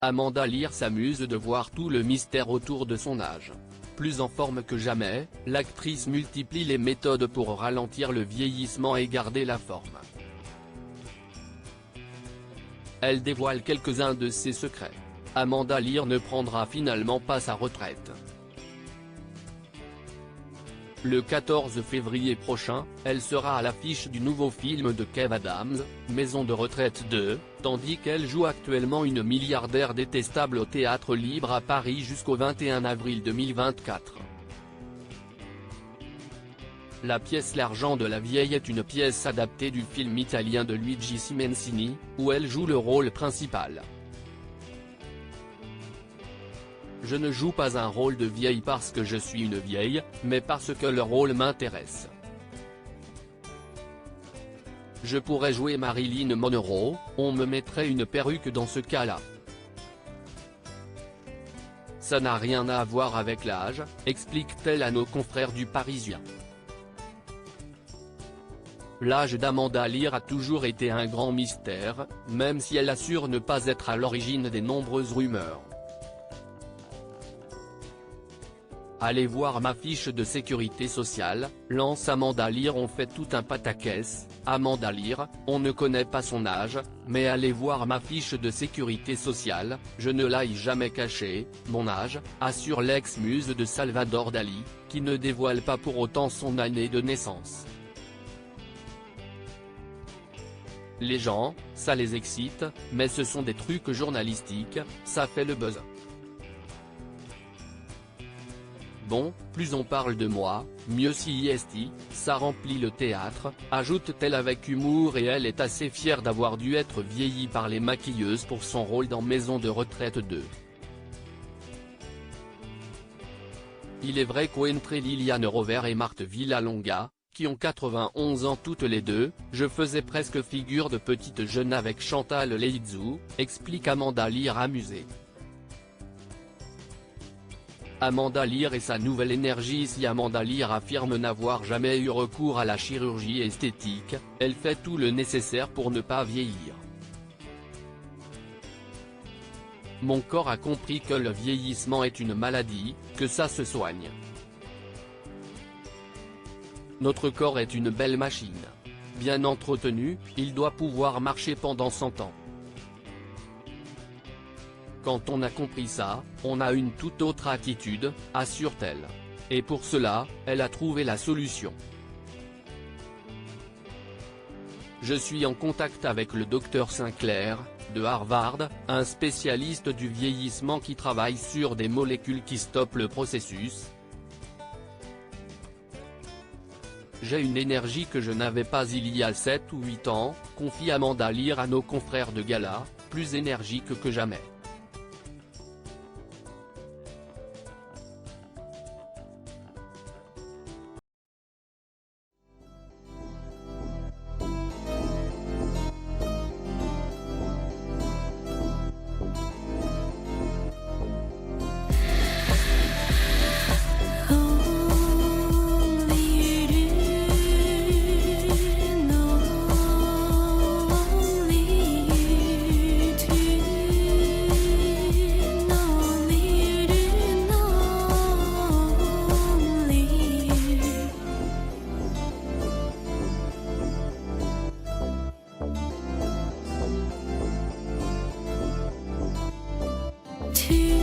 Amanda Lear s'amuse de voir tout le mystère autour de son âge. Plus en forme que jamais, l'actrice multiplie les méthodes pour ralentir le vieillissement et garder la forme. Elle dévoile quelques-uns de ses secrets. Amanda Lear ne prendra finalement pas sa retraite. Le 14 février prochain, elle sera à l'affiche du nouveau film de Kev Adams, Maison de retraite 2, tandis qu'elle joue actuellement une milliardaire détestable au Théâtre Libre à Paris jusqu'au 21 avril 2024. La pièce L'argent de la vieille est une pièce adaptée du film italien de Luigi Simoncini, où elle joue le rôle principal. Je ne joue pas un rôle de vieille parce que je suis une vieille, mais parce que le rôle m'intéresse. Je pourrais jouer Marilyn Monroe, on me mettrait une perruque dans ce cas-là. Ça n'a rien à voir avec l'âge, explique-t-elle à nos confrères du Parisien. L'âge d'Amanda Lear a toujours été un grand mystère, même si elle assure ne pas être à l'origine des nombreuses rumeurs. Allez voir ma fiche de sécurité sociale, lance Amanda Lear. On fait tout un pataquès, Amanda Lear, on ne connaît pas son âge, mais allez voir ma fiche de sécurité sociale, je ne l'ai jamais caché, mon âge, assure l'ex-muse de Salvador Dali, qui ne dévoile pas pour autant son année de naissance. Les gens, ça les excite, mais ce sont des trucs journalistiques, ça fait le buzz. Bon, plus on parle de moi, mieux si ça remplit le théâtre, ajoute-t-elle avec humour, et elle est assez fière d'avoir dû être vieillie par les maquilleuses pour son rôle dans Maison de retraite 2. Il est vrai qu'entre Liliane Rover et Marthe Villalonga, qui ont 91 ans toutes les deux, je faisais presque figure de petite jeune avec Chantal Leizou, explique Amanda Lear amusée. Amanda Lear et sa nouvelle énergie. Si Amanda Lear affirme n'avoir jamais eu recours à la chirurgie esthétique, elle fait tout le nécessaire pour ne pas vieillir. Mon corps a compris que le vieillissement est une maladie, que ça se soigne. Notre corps est une belle machine. Bien entretenu, il doit pouvoir marcher pendant 100 ans. Quand on a compris ça, on a une toute autre attitude, assure-t-elle. Et pour cela, elle a trouvé la solution. Je suis en contact avec le Dr Sinclair, de Harvard, un spécialiste du vieillissement qui travaille sur des molécules qui stoppent le processus. J'ai une énergie que je n'avais pas il y a 7 ou 8 ans, confie Amanda Lear à nos confrères de gala, plus énergique que jamais. To